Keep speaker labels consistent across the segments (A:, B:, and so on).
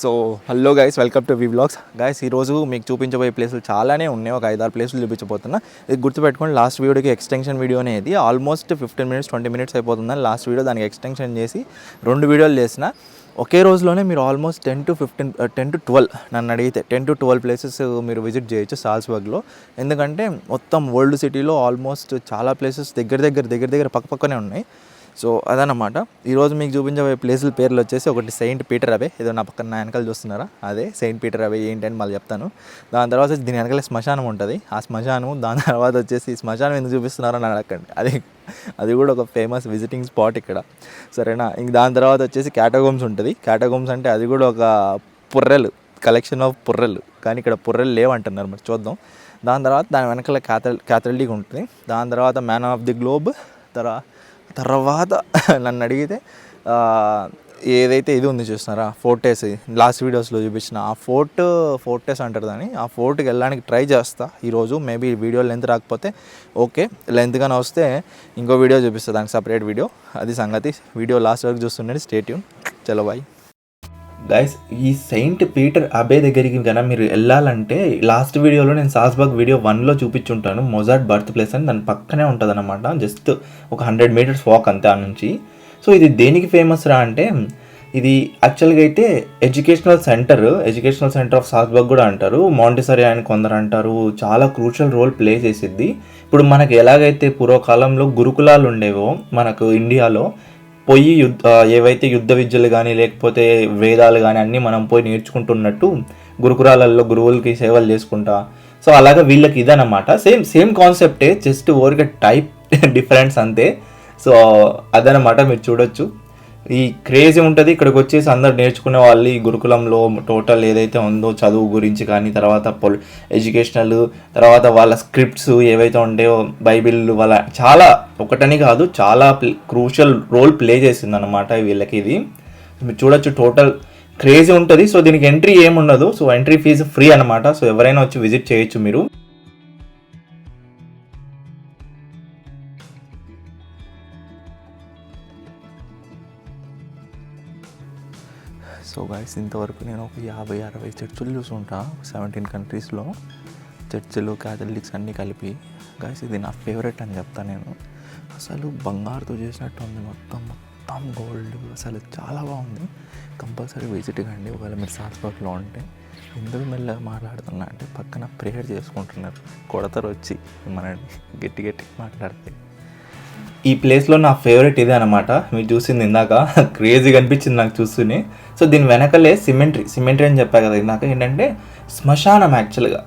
A: So hello guys, welcome to V vlogs. Guys ఈరోజు మీకు చూపించబోయే ప్లేసులు చాలానే ఉన్నాయి. ఒక 5-6 ప్లేసులు చూపించబోతున్నా. ఇది గుర్తుపెట్టుకోండి, లాస్ట్ వీడియోకి ఎక్స్టెన్షన్ వీడియో అనేది ఆల్మోస్ట్ 15 minutes 20 minutes అయిపోతుందని లాస్ట్ వీడియో దానికి ఎక్స్టెన్షన్ చేసి 2 వీడియోలు చేసిన. ఒకే రోజులోనే మీరు ఆల్మోస్ట్ 10 to 12 నన్ను అడిగితే 10 to 12 ప్లేసెస్ మీరు విజిట్ చేయొచ్చు సాల్స్బర్గ్లో. ఎందుకంటే మొత్తం వరల్డ్ సిటీలో ఆల్మోస్ట్ చాలా ప్లేసెస్ దగ్గర పక్కనే ఉన్నాయి. సో అదనమాట ఈరోజు మీకు చూపించబోయే ప్లేసుల పేర్లు వచ్చేసి, ఒకటి సెయింట్ పీటర్ అవే, ఏదో నా వెనకాల చూస్తున్నారా, అదే సెయింట్ పీటర్ అవే ఏంటని మళ్ళీ చెప్తాను. దాని తర్వాత దీని వెనకాల శ్మశానం ఉంటుంది, ఆ శ్మశానం. దాని తర్వాత వచ్చేసి శ్మశానం ఎందుకు చూపిస్తున్నారో అని అడగండి, అది కూడా ఒక ఫేమస్ విజిటింగ్ స్పాట్ ఇక్కడ, సరేనా. ఇంక దాని తర్వాత వచ్చేసి క్యాటగోమ్స్ ఉంటుంది. క్యాటగోమ్స్ అంటే అది కూడా ఒక పుర్రెలు కలెక్షన్ ఆఫ్ పుర్రెలు, కానీ ఇక్కడ పుర్రెలు లేవంటున్నారు, మరి చూద్దాం. దాని తర్వాత దాని వెనకాల క్యాథడ్రిక్ ఉంటుంది. దాని తర్వాత మ్యాన్ ఆఫ్ ది గ్లోబ్. తర్వాత నన్ను అడిగితే ఏదైతే ఇది ఉంది చూస్తున్నారా, ఫోర్టెస్, లాస్ట్ వీడియోస్లో చూపించిన ఆ ఫోర్టెస్ అంటారు దాన్ని. ఆ ఫోర్ట్కి వెళ్ళడానికి ట్రై చేస్తా ఈరోజు. మేబీ వీడియో లెంత్ రాకపోతే ఓకే, లెంత్గానే వస్తే ఇంకో వీడియో చూపిస్తా, దానికి సపరేట్ వీడియో. అది సంగతి. వీడియో లాస్ట్ వరకు చూస్తుండండి, స్టే ట్యూన్. చలో బాయ్. గైస్, ఈ సెయింట్ పీటర్ అబే దగ్గరికి కనుక మీరు వెళ్ళాలంటే, లాస్ట్ వీడియోలో నేను సాల్స్బర్గ్ వీడియో 1లో చూపించుంటాను. మొజార్ట్ బర్త్ ప్లేస్ అని, దాని పక్కనే ఉంటుంది అనమాట. జస్ట్ ఒక 100 meters వాక్ అంతే ఆ నుంచి. సో ఇది దేనికి ఫేమస్ రా అంటే, ఇది యాక్చువల్గా అయితే ఎడ్యుకేషనల్ సెంటర్ ఆఫ్ సాల్స్బర్గ్ కూడా అంటారు. మాంటిసరీ అని కొందరు అంటారు. చాలా క్రూషియల్ రోల్ ప్లే చేసిద్ది. ఇప్పుడు మనకి ఎలాగైతే పూర్వకాలంలో గురుకులాలు ఉండేవో మనకు ఇండియాలో, ఏవైతే యుద్ధ విద్యలు కానీ లేకపోతే వేదాలు కానీ అన్నీ మనం పోయి నేర్చుకుంటున్నట్టు గురుకులాలలో గురువులకి సేవలు చేసుకుంటా. సో అలాగే వీళ్ళకి ఇదన్నమాట. సేమ్ కాన్సెప్టే, జస్ట్ ఓరిక టైప్ డిఫరెన్స్ అంతే. సో అదనమాట, మీరు చూడొచ్చు. ఈ క్రేజీ ఉంటుంది. ఇక్కడికి వచ్చేసి అందరు నేర్చుకునే వాళ్ళు ఈ గురుకులంలో టోటల్ ఏదైతే ఉందో చదువు గురించి కానీ, తర్వాత ఎడ్యుకేషనల్, తర్వాత వాళ్ళ స్క్రిప్ట్స్ ఏవైతే ఉంటాయో, బైబిల్, వాళ్ళ చాలా ఒకటని కాదు చాలా క్రూషియల్ రోల్ ప్లే చేసింది అనమాట వీళ్ళకి. ఇది మీరు చూడొచ్చు, టోటల్ క్రేజీ ఉంటుంది. సో దీనికి ఎంట్రీ ఏముండదు. సో ఎంట్రీ ఫీజు ఫ్రీ అనమాట. సో ఎవరైనా వచ్చి విజిట్ చేయొచ్చు మీరు. సో గైస్, ఇంతవరకు నేను ఒక 50-60 చర్చిలు చూసుంటా 17 countriesలో. చర్చిలు, క్యాథలిక్స్ అన్నీ కలిపి. గైస్, ఇది నా ఫేవరెట్ అని చెప్తాను నేను. అసలు బంగారుతో చేసినట్టు ఉంది, మొత్తం గోల్డ్, అసలు చాలా బాగుంది. కంపల్సరీ విజిట్ కండి ఒకవేళ మీరు సాల్స్బర్గ్లో ఉంటే. ఎందుకు మెల్లగా మాట్లాడుతున్నా అంటే, పక్కన ప్రేయర్ చేసుకుంటున్నారు, కొడతారు వచ్చి మనని గట్టి మాట్లాడితే. ఈ ప్లేస్లో నా ఫేవరెట్ ఇదే అనమాట. మీరు చూసింది ఇందాక క్రేజీగా అనిపించింది నాకు చూస్తూనే. సో దీని వెనకలే సిమెంటరీ అని చెప్పా కదా ఇందాక. ఏంటంటే శ్మశానం. యాక్చువల్గా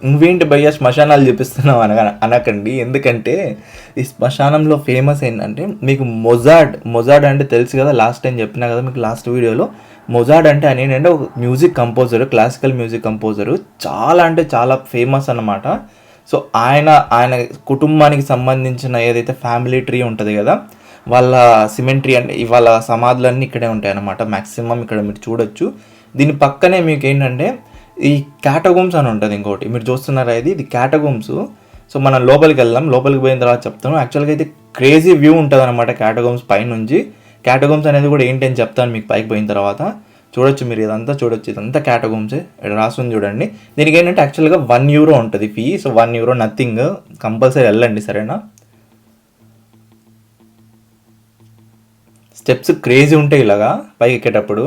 A: నువ్వేంటి భయ్యా శ్మశానాలు చూపిస్తున్నావు అనకండి. ఎందుకంటే ఈ శ్మశానంలో ఫేమస్ ఏంటంటే, మీకు మొజార్ట్ అంటే తెలుసు కదా, లాస్ట్ టైం చెప్పినా కదా మీకు లాస్ట్ వీడియోలో. మొజార్ట్ అంటే ఆయన ఏంటంటే ఒక music composer, classical music composer. చాలా అంటే చాలా ఫేమస్ అన్నమాట. సో ఆయన కుటుంబానికి సంబంధించిన ఏదైతే ఫ్యామిలీ ట్రీ ఉంటుంది కదా, వాళ్ళ సిమెంట్రీ అంటే వాళ్ళ సమాధులన్నీ ఇక్కడే ఉంటాయి అన్నమాట. మ్యాక్సిమం ఇక్కడ మీరు చూడొచ్చు. దీని పక్కనే మీకు ఏంటంటే ఈ క్యాటగోమ్స్ అని ఉంటుంది ఇంకోటి, మీరు చూస్తున్నారా, ఇది క్యాటగోమ్స్. సో మనం లోపలికి వెళ్దాం, లోపలికి పోయిన తర్వాత చెప్తాను. యాక్చువల్గా అయితే క్రేజీ వ్యూ ఉంటుంది అనమాట క్యాటగోమ్స్ పై నుంచి. క్యాటగోమ్స్ అనేది కూడా ఏంటి అని చెప్తాను మీకు పైకి పోయిన తర్వాత. చూడొచ్చు మీరు, ఇదంతా చూడొచ్చు, ఇదంతా క్యాటగోమ్సే. ఇక్కడ రాస్తుంది చూడండి. దీనికి ఏంటంటే యాక్చువల్గా €1 ఉంటుంది ఫీ. సో €1 నథింగ్, కంపల్సరీ వెళ్ళండి, సరేనా. స్టెప్స్ క్రేజీ ఉంటాయి ఇలాగా పైకి ఎక్కేటప్పుడు.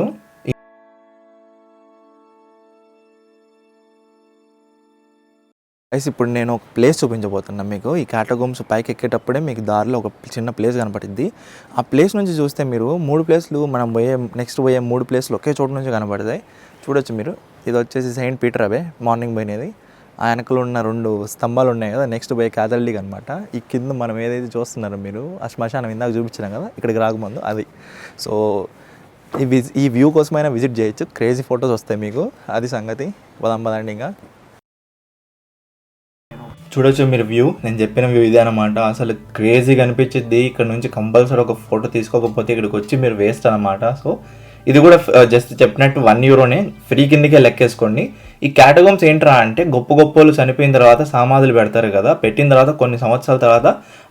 A: ఇప్పుడు నేను ఒక ప్లేస్ చూపించబోతున్నాను మీకు. ఈ క్యాటగోమ్స్ పైకి ఎక్కేటప్పుడే మీకు దారిలో ఒక చిన్న ప్లేస్ కనపడుద్ది. ఆ ప్లేస్ నుంచి చూస్తే మీరు 3 ప్లేస్లు, మనం నెక్స్ట్ పోయే 3 ప్లేస్లు ఒకే చోటు నుంచి కనపడతాయి. చూడొచ్చు మీరు. ఇది వచ్చేసి సెయింట్ పీటర్ అవే, మార్నింగ్ పోయినది. ఆ వెనకలు ఉన్న 2 స్తంభాలు ఉన్నాయి కదా, నెక్స్ట్ పోయే క్యాథడ్రిక్ అనమాట. ఈ కింద మనం ఏదైతే చూస్తున్నారో మీరు, ఆ శ్మశానం ఇందాక చూపించినాం కదా ఇక్కడికి రాకముందు, అది. సో ఈ వ్యూ కోసమైనా విజిట్ చేయొచ్చు, క్రేజీ ఫొటోస్ వస్తాయి మీకు. అది సంగతి. పదండి ఇంకా. చూడొచ్చు మీరు వ్యూ, నేను చెప్పిన వ్యూ ఇదే అనమాట. అసలు క్రేజీగా అనిపించింది. ఇక్కడ నుంచి కంపల్సరీ ఒక ఫోటో తీసుకోకపోతే ఇక్కడికి వచ్చి మీరు వేస్ట్ అనమాట. సో ఇది కూడా జస్ట్ చెప్పినట్టు €1 ఫ్రీ కిందకే లెక్కేసుకోండి. ఈ క్యాటగోమ్స్ ఏంట్రా అంటే, గొప్పలు చనిపోయిన తర్వాత సమాధులు పెడతారు కదా, పెట్టిన తర్వాత కొన్ని సంవత్సరాల తర్వాత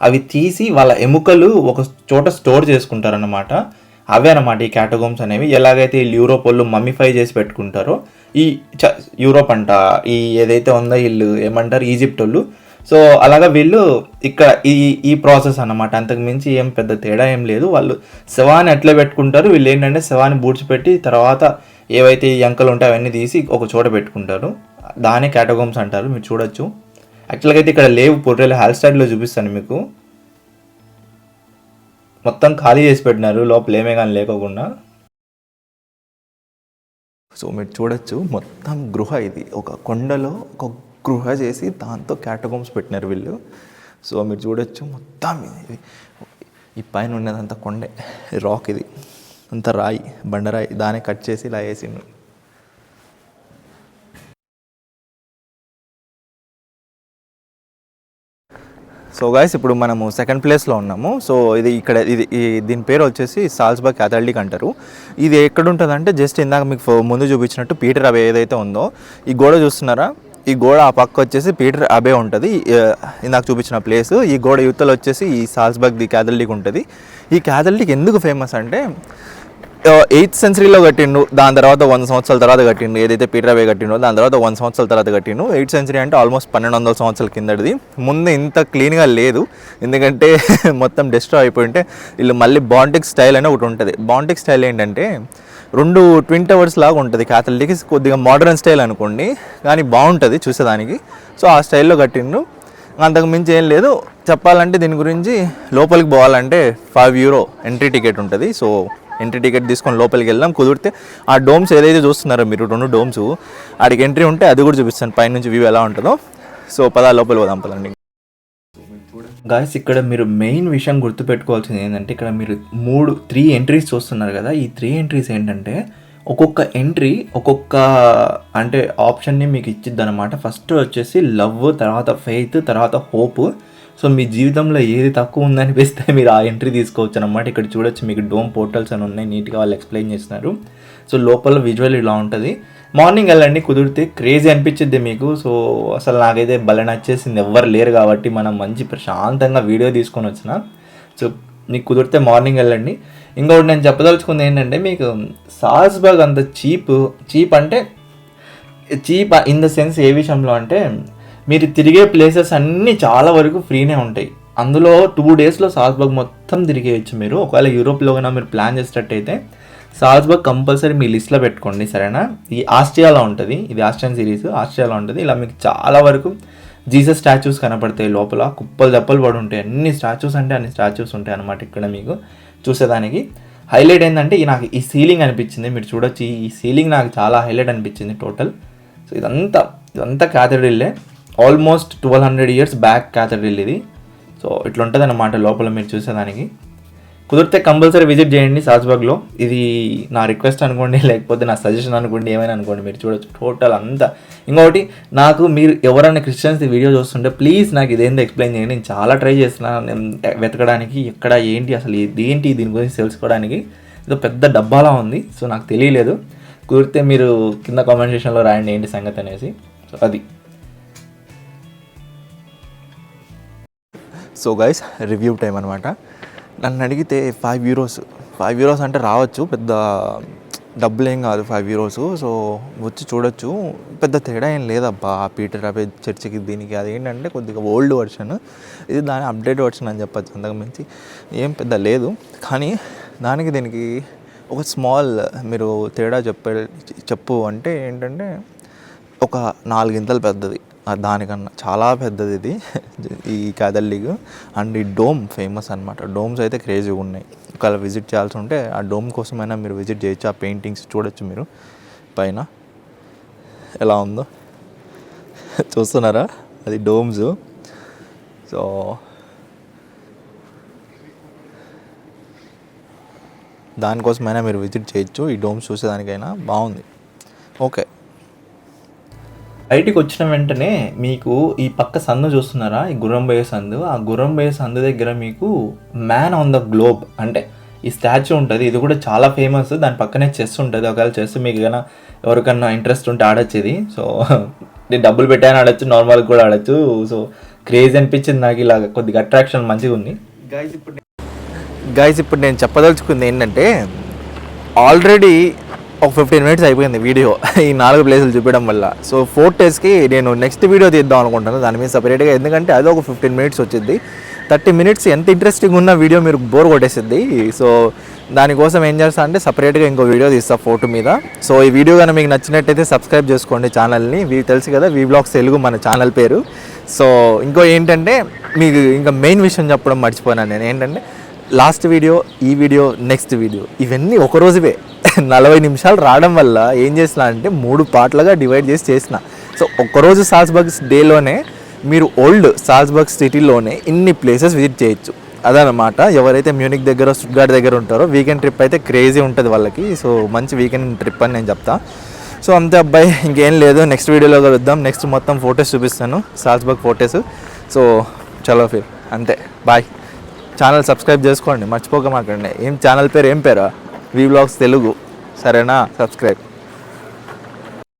A: అవి తీసి వాళ్ళ ఎముకలు ఒక చోట స్టోర్ చేసుకుంటారన్నమాట. అవే అనమాట ఈ క్యాటగోమ్స్ అనేవి. ఎలాగైతే వీళ్ళు యూరోప్ వాళ్ళు మమ్మీఫై చేసి పెట్టుకుంటారో ఈ యూరోప్ అంట ఈ ఏదైతే ఉందో వీళ్ళు ఏమంటారు ఈజిప్ట్ వాళ్ళు, సో అలాగా వీళ్ళు ఇక్కడ ఈ ప్రాసెస్ అన్నమాట. అంతకు మించి ఏం పెద్ద తేడా ఏం లేదు. వాళ్ళు శవాన్ని ఎట్లా పెట్టుకుంటారు, వీళ్ళు ఏంటంటే శవాన్ని బూడ్చిపెట్టి తర్వాత ఏవైతే ఈ అంకలు ఉంటాయో అవన్నీ తీసి ఒక చోట పెట్టుకుంటారు. దాన్ని క్యాటగోమ్స్ అంటారు. మీరు చూడొచ్చు. యాక్చువల్గా అయితే ఇక్కడ లేవు పొర్రెలు, హాల్ స్టైల్లో చూపిస్తాను మీకు. మొత్తం ఖాళీ చేసి పెట్టినారు లోపల ఏమే కానీ లేకోకుండా. సో మీరు చూడొచ్చు మొత్తం గృహ ఇది, ఒక కొండలో ఒక గృహ చేసి దాంతో క్యాటగోమ్స్ పెట్టినారు వీళ్ళు. సో మీరు చూడొచ్చు మొత్తం ఈ పైన ఉన్నదంతా కొండే, రాక్ ఇది అంతా రాయి, బండరాయి, దాన్ని కట్ చేసి ఇలా వేసిండు. సో గాయస్ ఇప్పుడు మనము సెకండ్ ప్లేస్లో ఉన్నాము. సో ఇది ఇక్కడ దీని పేరు వచ్చేసి సాల్జ్బర్గ్ క్యాథడ్రిక్ అంటారు. ఇది ఎక్కడ ఉంటుందంటే జస్ట్ ఇందాక మీకు ముందు చూపించినట్టు పీటర్ అబే ఏదైతే ఉందో ఈ గోడ చూస్తున్నారా, ఈ గోడ ఆ పక్క వచ్చేసి పీటర్ అబే ఉంటుంది, ఇందాక చూపించిన ప్లేస్. ఈ గోడ యువతలు వచ్చేసి ఈ సాల్జ్బర్గ్ ది క్యాథడ్రిక్ ఉంటుంది. ఈ క్యాథడ్రిక్ ఎందుకు ఫేమస్ అంటే 8th సెంచరీలో కట్టిండు, దాని తర్వాత 100 సంవత్సరాల తర్వాత కట్టిండు. ఏదైతే పీటర్ అబే కట్టిండో దాని తర్వాత 100 సంవత్సరాల తర్వాత కట్టిండు. 8th సెంచరీ అంటే ఆల్మోస్ట్ 1200 సంవత్సరాల కిందది. ముందు ఇంత క్లీన్గా లేదు, ఎందుకంటే మొత్తం డిస్ట్రాయ్ అయిపోయింటే వీళ్ళు మళ్ళీ బాంటిక్ స్టైల్ అని ఒకటి ఉంటుంది. బాంటిక్ స్టైల్ ఏంటంటే 2 ట్విన్ టవర్స్ లాగా ఉంటుంది. క్యాథలిక్ కొద్దిగా మోడర్న్ స్టైల్ అనుకోండి, కానీ బాగుంటుంది చూసేదానికి. సో ఆ స్టైల్లో కట్టిండు, అంతకు మించి ఏం లేదు. చెప్పాలంటే దీని గురించి లోపలికి పోవాలంటే €5 ఎంట్రీ టికెట్ ఉంటుంది. సో ఎంట్రీ టికెట్ తీసుకొని లోపలికి వెళ్దాం. కుదిరితే ఆ డోమ్స్ ఏదైతే చూస్తున్నారో మీరు 2 డోమ్స్, ఆడికి ఎంట్రీ ఉంటే అది కూడా చూపిస్తాను పైనుంచి వ్యూ ఎలా ఉంటుందో. సో లోపలికి పోదాం పదండి. గాయస్ ఇక్కడ మీరు మెయిన్ విషయం గుర్తుపెట్టుకోవాల్సింది ఏంటంటే ఇక్కడ మీరు 3 ఎంట్రీస్ చూస్తున్నారు కదా. ఈ 3 ఎంట్రీస్ ఏంటంటే ఒక్కొక్క ఎంట్రీ ఒక్కొక్క అంటే ఆప్షన్ని మీకు ఇచ్చిద్ది అనమాట. ఫస్ట్ వచ్చేసి లవ్, తర్వాత ఫెయిత్, తర్వాత హోప్. సో మీ జీవితంలో ఏది తక్కువ ఉందనిపిస్తే మీరు ఆ ఎంట్రీ తీసుకోవచ్చు అనమాట. ఇక్కడ చూడొచ్చు మీకు డోమ్ పోర్టల్స్ అని ఉన్నాయి, నీట్గా వాళ్ళు ఎక్స్ప్లెయిన్ చేస్తున్నారు. సో లోపల విజువల్ ఇలా ఉంటుంది. మార్నింగ్ వెళ్ళండి కుదిరితే, క్రేజీ అనిపించింది మీకు. సో అసలు నాకైతే భలే నచ్చేసింది. ఎవ్వరు లేరు కాబట్టి మనం మంచి ప్రశాంతంగా వీడియో తీసుకొని వచ్చిన. సో మీకు కుదిరితే మార్నింగ్ వెళ్ళండి. ఇంకొకటి నేను చెప్పదలుచుకుంది ఏంటంటే మీకు సాల్జ్బర్గ్ అంత చీప్ అంటే చీప్ ఇన్ ద సెన్స్ ఏ విషయంలో అంటే మీరు తిరిగే ప్లేసెస్ అన్నీ చాలా వరకు ఫ్రీనే ఉంటాయి. అందులో 2 డేస్లో సాల్జ్బర్గ్ మొత్తం తిరిగేయచ్చు మీరు. ఒకవేళ యూరోప్లో కన్నా మీరు ప్లాన్ చేసేటట్టయితే సాల్జ్బర్గ్ కంపల్సరీ మీ లిస్ట్లో పెట్టుకోండి, సరేనా. ఈ ఆస్ట్రియాలో ఉంటుంది, ఇది ఆస్ట్రియన్ సిరీస్, ఆస్ట్రియాలో ఉంటుంది. ఇలా మీకు చాలా వరకు జీసస్ స్టాచ్యూస్ కనపడతాయి లోపల, కుప్పలు దప్పలు పడి ఉంటాయి. అన్ని స్టాచ్యూస్ అంటే అన్ని స్టాచ్యూస్ ఉంటాయి అన్నమాట ఇక్కడ మీకు చూసేదానికి. హైలైట్ ఏంటంటే నాకు ఈ సీలింగ్ అనిపించింది. మీరు చూడొచ్చు, ఈ సీలింగ్ నాకు చాలా హైలైట్ అనిపించింది టోటల్. సో ఇదంతా క్యాథడ్రిల్లే, ఆల్మోస్ట్ 1200 years బ్యాక్ క్యాథడ్రిల్ ఇది. సో ఇట్లా ఉంటుంది అన్నమాట లోపల మీరు చూసేదానికి. కుదిరితే కంపల్సరీ విజిట్ చేయండి సాల్జ్బర్గ్లో. ఇది నా రిక్వెస్ట్ అనుకోండి, లేకపోతే నా సజెషన్ అనుకోండి, ఏమైనా అనుకోండి. మీరు చూడొచ్చు టోటల్ అంతా. ఇంకొకటి, నాకు మీరు ఎవరైనా క్రిస్టియన్స్ వీడియో చూస్తుంటే ప్లీజ్ నాకు ఇదేందో ఎక్స్ప్లెయిన్ చేయండి. నేను చాలా ట్రై చేస్తున్నాను వెతకడానికి, ఎక్కడ ఏంటి అసలు ఇదేంటి దీని గురించి తెలుసుకోవడానికి. ఇదో పెద్ద డబ్బాలా ఉంది, సో నాకు తెలియలేదు. కుదిరితే మీరు కింద కామెంట్ సెక్షన్లో రాయండి ఏంటి సంగతి అనేసి. సో అది. సో గైస్ రివ్యూ టైం అనమాట. నన్ను అడిగితే €5 అంటే రావచ్చు, పెద్ద డబ్బులు ఏం కాదు €5. సో వచ్చి చూడొచ్చు, పెద్ద తేడా ఏం లేదబ్బా పీటర్ అబే చర్చికి దీనికి. అదేంటంటే కొద్దిగా ఓల్డ్ వర్షన్, ఇది దాని అప్డేట్ వర్షన్ అని చెప్పచ్చు. అంతకు మించి ఏం పెద్ద లేదు. కానీ దానికి దీనికి ఒక స్మాల్ మీరు తేడా చెప్పు అంటే ఏంటంటే ఒక 4 ఇంతలు పెద్దది, దానికన్నా చాలా పెద్దది ఇది ఈ క్యాథడ్రిక్. అండ్ ఈ డోమ్ ఫేమస్ అనమాట. డోమ్స్ అయితే క్రేజీగా ఉన్నాయి. ఒకవేళ విజిట్ చేయాల్సి ఉంటే ఆ డోమ్ కోసమైనా మీరు విజిట్ చేయొచ్చు. ఆ పెయింటింగ్స్ చూడొచ్చు మీరు పైన ఎలా ఉందో చూస్తున్నారా, అది డోమ్స్. సో దానికోసమైనా మీరు విజిట్ చేయొచ్చు. ఈ డోమ్స్ చూసేదానికైనా బాగుంది. ఓకే, బయటికి వచ్చిన వెంటనే మీకు ఈ పక్క సందు చూస్తున్నారా, ఈ గుర్రంబోయే సందు. ఆ గుర్రంబోయే సందు దగ్గర మీకు మ్యాన్ ఆన్ ద గ్లోబ్ అంటే ఈ స్టాచ్యూ ఉంటుంది. ఇది కూడా చాలా ఫేమస్. దాని పక్కనే చెస్ ఉంటుంది. ఒకవేళ చెస్ మీకు కన్నా ఎవరికన్నా ఇంట్రెస్ట్ ఉంటే ఆడొచ్చు ఇది. సో నేను డబ్బులు పెట్టాను ఆడచ్చు, నార్మల్గా కూడా ఆడచ్చు. సో క్రేజ్ అనిపించింది నాకు, ఇలా కొద్దిగా అట్రాక్షన్ మంచిగా ఉంది. గైస్ ఇప్పుడు గైస్ ఇప్పుడు నేను చెప్పదలుచుకుంది ఏంటంటే ఆల్రెడీ ఒక 15 మినిట్స్ అయిపోయింది వీడియో ఈ 4 ప్లేసులు చూపించడం వల్ల. సో 4 డేస్కి నేను నెక్స్ట్ వీడియో తీద్దాం అనుకుంటాను దాని మీద సపరేట్గా, ఎందుకంటే అది ఒక 15 మినిట్స్ వచ్చింది. 30 మినిట్స్ ఎంత ఇంట్రెస్టింగ్ ఉన్న వీడియో మీరు బోర్ కొట్టేసిద్ది. సో దానికోసం ఏం చేస్తా అంటే సపరేట్గా ఇంకో వీడియో తీస్తా ఫోటో మీద. సో ఈ వీడియో కానీ మీకు నచ్చినట్టయితే సబ్స్క్రైబ్ చేసుకోండి ఛానల్ని. తెలుసు కదా వి వ్లాగ్స్ తెలుగు మన ఛానల్ పేరు. సో ఇంకో ఏంటంటే మీకు ఇంకా మెయిన్ విషయం చెప్పడం మర్చిపోయాను నేను, ఏంటంటే లాస్ట్ వీడియో, ఈ వీడియో, నెక్స్ట్ వీడియో ఇవన్నీ ఒక రోజువే 40 నిమిషాలు రావడం వల్ల ఏం చేసిన అంటే 3 పార్ట్లుగా డివైడ్ చేసిన. సో ఒక్కరోజు సాల్జ్బర్గ్ డేలోనే మీరు ఓల్డ్ సాల్జ్బర్గ్ సిటీలోనే ఇన్ని ప్లేసెస్ విజిట్ చేయొచ్చు. అదనమాట. ఎవరైతే మ్యూనిక్ దగ్గర, స్టుట్గార్ట్ దగ్గర ఉంటారో వీకెండ్ ట్రిప్ అయితే క్రేజీ ఉంటుంది వాళ్ళకి. సో మంచి వీకెండ్ ట్రిప్ అని నేను చెప్తా. సో అంతే అబ్బాయి, ఇంకేం లేదు. నెక్స్ట్ వీడియోలో కలుద్దాం. నెక్స్ట్ మొత్తం ఫొటోస్ చూపిస్తాను, సాల్జ్బర్గ్ ఫొటోస్. సో చలో ఫిర్ అంతే, బాయ్. ఛానల్ సబ్స్క్రైబ్ చేసుకోండి మర్చిపోక మాకండి. ఏం ఛానల్ పేరు, ఏం పేరా? వి వ్లాగ్స్ తెలుగు, సరేనా? సబ్స్క్రైబ్.